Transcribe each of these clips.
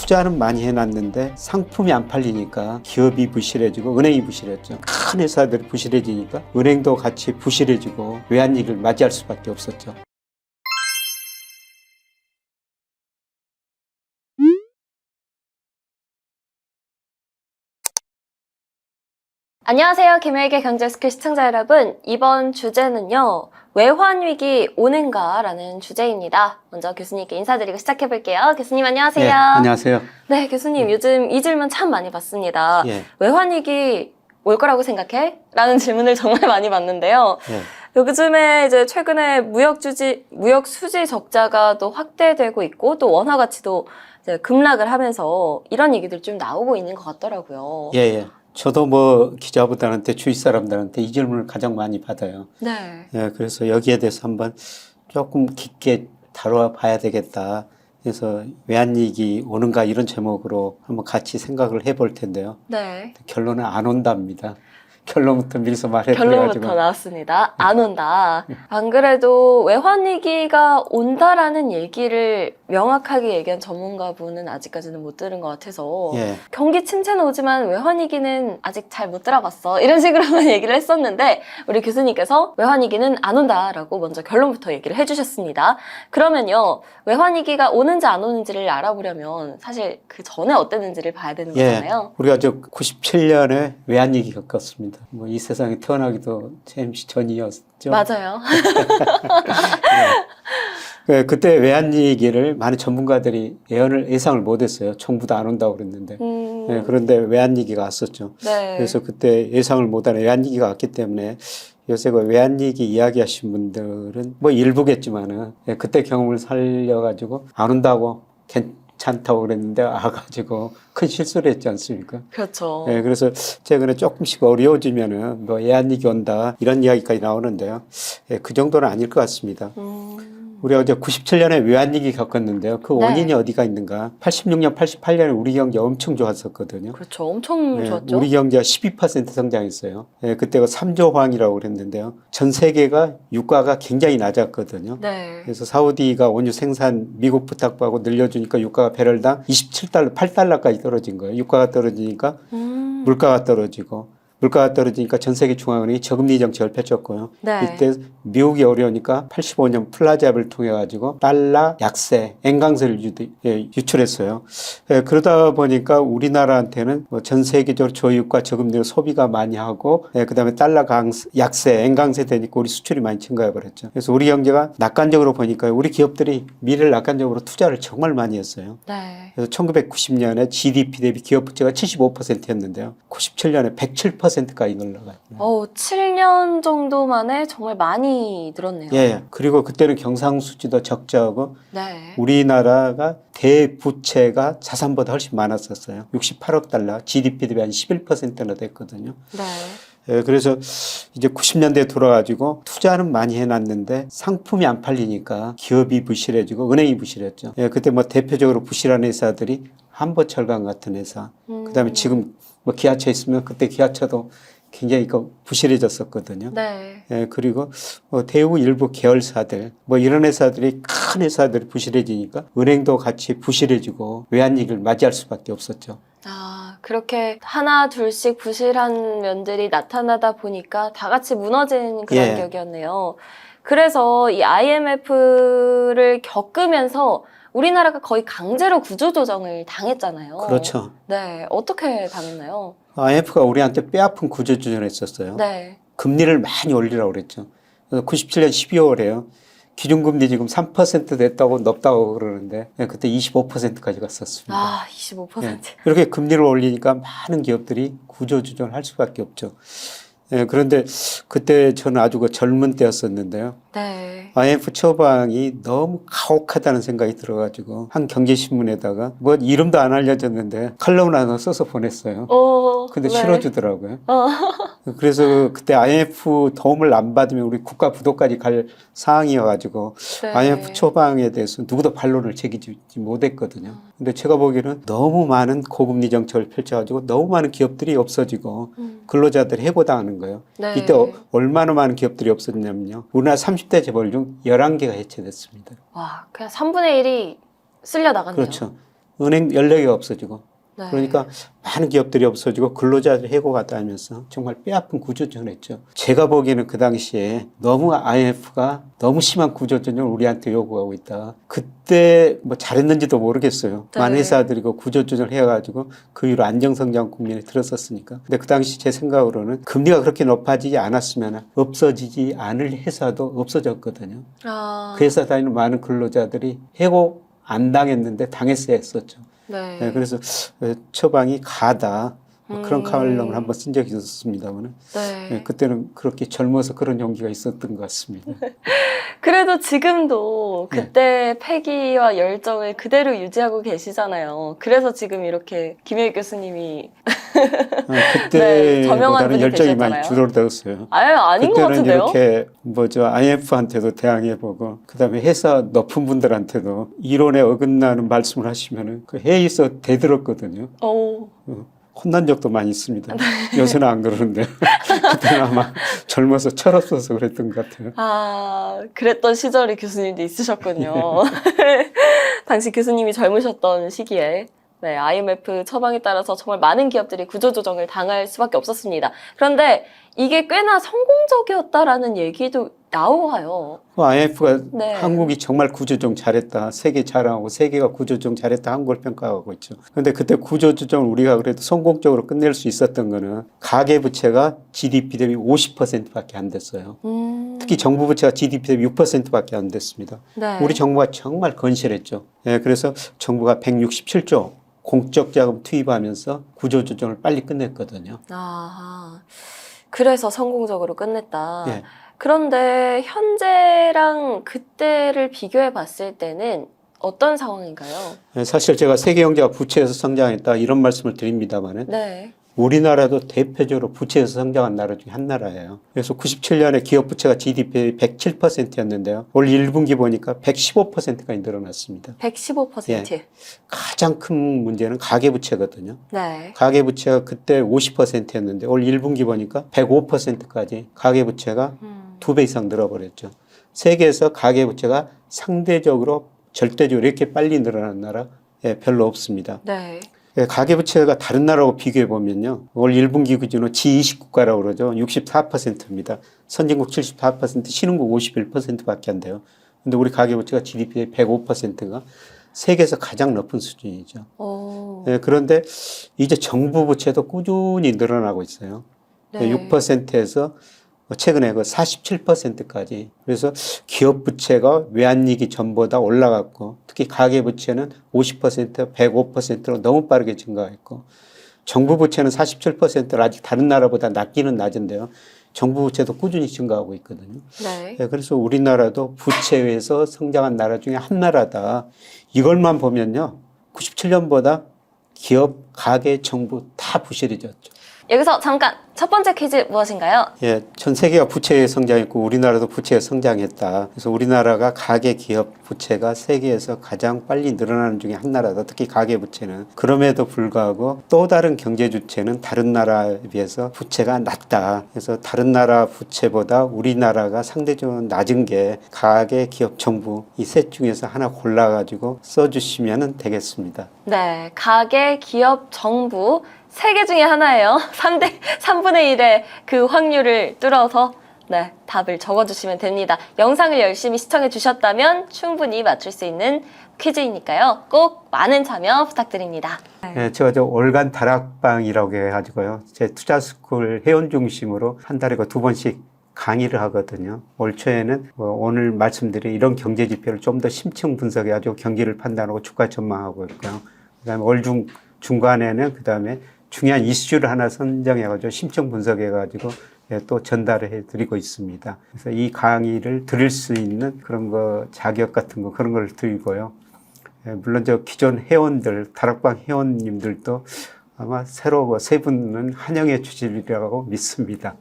투자는 많이 해놨는데 상품이 안 팔리니까 기업이 부실해지고 은행이 부실했죠. 큰 회사들이 부실해지니까 은행도 같이 부실해지고 외환위기를 맞이할 수밖에 없었죠. 안녕하세요. 김혜익의 경제스킬 시청자 여러분. 이번 주제는요. 외환위기 오는가? 라는 주제입니다. 먼저 교수님께 인사드리고 시작해볼게요. 교수님 안녕하세요. 예, 안녕하세요. 네, 교수님 요즘 이 질문 참 많이 받습니다. 예. 외환위기 올 거라고 생각해? 라는 질문을 정말 많이 받는데요. 예. 요즘에 이제 최근에 무역 수지 적자가 또 확대되고 있고 또 원화 가치도 이제 급락을 하면서 이런 얘기들 좀 나오고 있는 것 같더라고요. 예, 예. 저도 뭐 기자분들한테 주위 사람들한테 이 질문을 가장 많이 받아요. 네. 예, 그래서 여기에 대해서 한번 조금 깊게 다뤄 봐야 되겠다. 그래서 외환위기 오는가 이런 제목으로 한번 같이 생각을 해볼 텐데요. 네. 결론은 안 온답니다. 결론부터 미리서 말해드려가지고. 결론부터 나왔습니다. 안 온다. 안 그래도 외환위기가 온다라는 얘기를 명확하게 얘기한 전문가분은 아직까지는 못 들은 것 같아서 예. 경기 침체는 오지만 외환위기는 아직 잘 못 들어봤어. 이런 식으로만 얘기를 했었는데 우리 교수님께서 외환위기는 안 온다라고 먼저 결론부터 얘기를 해주셨습니다. 그러면요. 외환위기가 오는지 안 오는지를 알아보려면 사실 그 전에 어땠는지를 봐야 되는 거잖아요. 우리가 저 97년에 외환위기 겪었습니다. 뭐 이 세상에 태어나기도 잠시 전이었죠. 맞아요. 네. 그때 외환위기를 많은 전문가들이 예상을 못했어요. 정부도 안 온다고 그랬는데. 네, 그런데 외환위기가 왔었죠. 네. 그래서 그때 예상을 못하는 외환위기가 왔기 때문에 요새 그 외환위기 이야기하신 분들은 뭐 일부겠지만은 그때 경험을 살려가지고 안 온다고 괜찮다고 그랬는데 와가지고 큰 실수를 했지 않습니까? 그렇죠. 네, 그래서 최근에 조금씩 어려워지면은 뭐 외환위기 온다 이런 이야기까지 나오는데요. 그 정도는 아닐 것 같습니다. 우리가 이제 97년에 외환위기 겪었는데요. 그 원인이 어디가 있는가? 86년, 88년에 우리 경제 엄청 좋았었거든요. 그렇죠. 엄청 좋았죠. 우리 경제가 12% 성장했어요. 그때가 3조 호황이라고 그랬는데요. 전 세계가 유가가 굉장히 낮았거든요. 네. 그래서 사우디가 원유 생산 미국 부탁받고 늘려주니까 유가가 배럴당 27달러, 8달러까지 떨어진 거예요. 유가가 떨어지니까 물가가 떨어지고 물가가 떨어지니까 전 세계 중앙은행이 저금리 정책을 펼쳤고요. 네. 이때 미국이 어려우니까 85년 플라잡을 통해 가지고 달러 약세, 엔강세를 유출했어요. 그러다 보니까 우리나라한테는 전 세계적으로 저유가 저금리로 소비가 많이 하고 그다음에 달러 약세, 엔강세 되니까 우리 수출이 많이 증가해 버렸죠. 그래서 우리 경제가 낙관적으로 보니까 우리 기업들이 미래를 낙관적으로 투자를 정말 많이 했어요. 네. 그래서 1990년에 GDP 대비 기업 부채가 75%였는데요. 97년에 107%까지 올라가요. 7년 정도 만에 정말 많이 늘었네요. 예. 그리고 그때는 경상수지도 적자하고 네. 우리나라가 대부채가 자산보다 훨씬 많았었어요. 68억 달러, GDP 대비 한 11%나 됐거든요. 네. 예, 그래서 이제 90년대에 돌아가지고 투자는 많이 해놨는데 상품이 안 팔리니까 기업이 부실해지고 은행이 부실했죠. 예, 그때 뭐 대표적으로 부실한 회사들이 한보철강 같은 회사, 그다음에 지금 뭐 기아차 있으면 그때 기아차도 굉장히 부실해졌었거든요. 네. 예, 그리고 대우 일부 계열사들 뭐 이런 회사들이 큰 회사들이 부실해지니까 은행도 같이 부실해지고 외환위기를 맞이할 수밖에 없었죠. 그렇게 하나 둘씩 부실한 면들이 나타나다 보니까 다 같이 무너진 그런 예. 격이었네요. 그래서 이 IMF를 겪으면서 우리나라가 거의 강제로 구조조정을 당했잖아요. 그렇죠. 네. 어떻게 당했나요? IMF가 우리한테 뼈아픈 구조조정을 했었어요. 네. 금리를 많이 올리라고 그랬죠. 그래서 97년 12월에요. 기준금리 지금 3% 됐다고 높다고 그러는데 그때 25%까지 갔었습니다. 25%. 네. 이렇게 금리를 올리니까 많은 기업들이 구조조정을 할 수밖에 없죠. 네, 그런데 그때 저는 아주 젊은 때였었는데요. 네. IMF 처방이 너무 가혹하다는 생각이 들어가지고 한 경제신문에다가 뭐 이름도 안 알려졌는데 칼럼을 하나 써서 보냈어요. 근데 네. 실어주더라고요. 그래서 그때 IMF 도움을 안 받으면 우리 국가 부도까지 갈 상황이어가지고 네. IMF 처방에 대해서 누구도 반론을 제기지 못했거든요. 근데 제가 보기에는 너무 많은 고금리 정책을 펼쳐가지고 너무 많은 기업들이 없어지고 근로자들이 해고당하는 거예요. 네. 이때 얼마나 많은 기업들이 없어졌냐면요. 우리나라 30대 재벌 중 11개가 해체됐습니다. 와, 그냥 3분의 1이 쓸려 나갔네요. 그렇죠. 은행 14개가 없어지고 네. 그러니까 많은 기업들이 없어지고 근로자들 해고가 다니면서 정말 뼈아픈 구조조정을 했죠. 제가 보기에는 그 당시에 너무 IMF가 너무 심한 구조조정을 우리한테 요구하고 있다. 그때 뭐 잘했는지도 모르겠어요. 네. 많은 회사들이 그 구조조정을 해가지고 그 이후로 안정성장 국면에 들었었으니까. 근데 그 당시 제 생각으로는 금리가 그렇게 높아지지 않았으면 없어지지 않을 회사도 없어졌거든요. 아. 그 회사 다니는 많은 근로자들이 해고 안 당했는데 당했어야 했었죠. 네. 네, 그래서 처방이 가다 그런 음. 칼럼을 한번 쓴 적이 있었습니다만 네. 그때는 그렇게 젊어서 그런 용기가 있었던 것 같습니다. 그래도 지금도 네. 그때 패기와 열정을 그대로 유지하고 계시잖아요. 그래서 지금 이렇게 김효익 교수님이 네, 저명한 그때보다는 분이 열정이 되셨잖아요. 많이 줄어들었어요. 아예 아닌 것 그때는 같은데요? 이렇게 IMF한테도 대항해보고 그다음에 회사 높은 분들한테도 이론에 어긋나는 말씀을 하시면은 그 회의에서 대들었거든요. 오. 혼난 적도 많이 있습니다. 요새는 안 그러는데 그때는 아마 젊어서 철없어서 그랬던 것 같아요. 아, 그랬던 시절에 교수님도 있으셨군요. 당시 교수님이 젊으셨던 시기에 네, IMF 처방에 따라서 정말 많은 기업들이 구조조정을 당할 수밖에 없었습니다. 그런데 이게 꽤나 성공적이었다라는 얘기도 나와요. IMF가 네. 한국이 정말 구조조정 잘했다. 세계 자랑하고 세계가 구조조정 잘했다. 한국을 평가하고 있죠. 그런데 그때 구조조정을 우리가 그래도 성공적으로 끝낼 수 있었던 거는 가계부채가 GDP 대비 50%밖에 안 됐어요. 특히 정부 부채가 GDP 대비 6%밖에 안 됐습니다. 네. 우리 정부가 정말 건실했죠. 예, 그래서 정부가 167조 공적 자금 투입하면서 구조조정을 빨리 끝냈거든요. 아하. 그래서 성공적으로 끝냈다. 예. 그런데 현재랑 그때를 비교해 봤을 때는 어떤 상황인가요? 예, 사실 제가 세계 경제가 부채에서 성장했다 이런 말씀을 드립니다만은 네. 우리나라도 대표적으로 부채에서 성장한 나라 중에 한 나라예요. 그래서 97년에 기업 부채가 GDP 107%였는데요. 올 1분기 보니까 115%까지 늘어났습니다. 115%. 가장 큰 문제는 가계부채거든요. 네. 가계부채가 그때 50%였는데 올 1분기 보니까 105%까지 가계부채가 2배 이상 늘어버렸죠. 세계에서 가계부채가 상대적으로 절대적으로 이렇게 빨리 늘어난 나라 별로 없습니다. 네. 가계부채가 다른 나라하고 비교해 보면요. 올 1분기 기준으로 G20 국가라고 그러죠. 64%입니다. 선진국 74%, 신흥국 51%밖에 안 돼요. 근데 우리 가계부채가 GDP의 105%가 세계에서 가장 높은 수준이죠. 그런데 이제 정부 부채도 꾸준히 늘어나고 있어요. 네. 6%에서 최근에 그 47%까지. 그래서 기업 부채가 외환위기 전보다 올라갔고, 특히 가계 부채는 50%, 105%로 너무 빠르게 증가했고, 정부 부채는 47%로 아직 다른 나라보다 낮기는 낮은데요. 정부 부채도 꾸준히 증가하고 있거든요. 네. 그래서 우리나라도 부채에서 성장한 나라 중에 한 나라다. 이걸만 보면요. 97년보다 기업, 가계, 정부 다 부실해졌죠. 여기서 잠깐 첫 번째 퀴즈 무엇인가요? 예, 전 세계가 부채에 성장했고 우리나라도 부채에 성장했다. 그래서 우리나라가 가계 기업 부채가 세계에서 가장 빨리 늘어나는 중에 한 나라다. 특히 가계 부채는. 그럼에도 불구하고 또 다른 경제 주체는 다른 나라에 비해서 부채가 낮다. 그래서 다른 나라 부채보다 우리나라가 상대적으로 낮은 게 가계 기업 정부 이 셋 중에서 하나 골라가지고 써주시면 되겠습니다. 네, 가계, 기업, 정부 3개 중에 하나예요. 3분의 1의 그 확률을 뚫어서 네, 답을 적어주시면 됩니다. 영상을 열심히 시청해 주셨다면 충분히 맞출 수 있는 퀴즈이니까요. 꼭 많은 참여 부탁드립니다. 네, 제가 월간 다락방이라고 해가지고요. 제 투자스쿨 회원 중심으로 한 달에 2번씩 강의를 하거든요. 올 초에는 오늘 말씀드린 이런 경제 지표를 좀 더 심층 분석해가지고 경기를 판단하고 주가 전망하고 있고요. 그다음에 월 중간에는 그다음에 중요한 이슈를 하나 선정해가지고 심층 분석해가지고 또 전달을 해드리고 있습니다. 그래서 이 강의를 들을 수 있는 그런 거 자격 같은 거 그런 걸 드리고요. 물론 저 기존 회원들, 다락방 회원님들도 아마 새로 세 분은 환영해 주시리라고 믿습니다.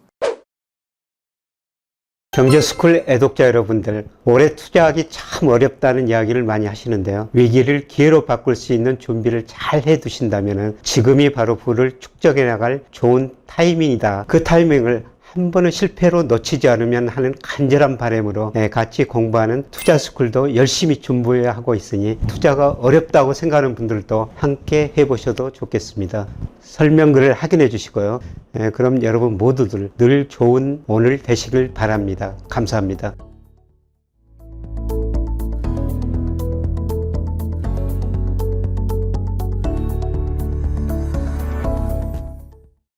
경제스쿨 애독자 여러분들, 올해 투자하기 참 어렵다는 이야기를 많이 하시는데요. 위기를 기회로 바꿀 수 있는 준비를 잘 해두신다면 지금이 바로 부를 축적해 나갈 좋은 타이밍이다. 그 타이밍을 한 번은 실패로 놓치지 않으면 하는 간절한 바람으로 같이 공부하는 투자스쿨도 열심히 준비하고 있으니 투자가 어렵다고 생각하는 분들도 함께 해보셔도 좋겠습니다. 설명글을 확인해 주시고요. 그럼 여러분 모두들 늘 좋은 오늘 되시길 바랍니다. 감사합니다.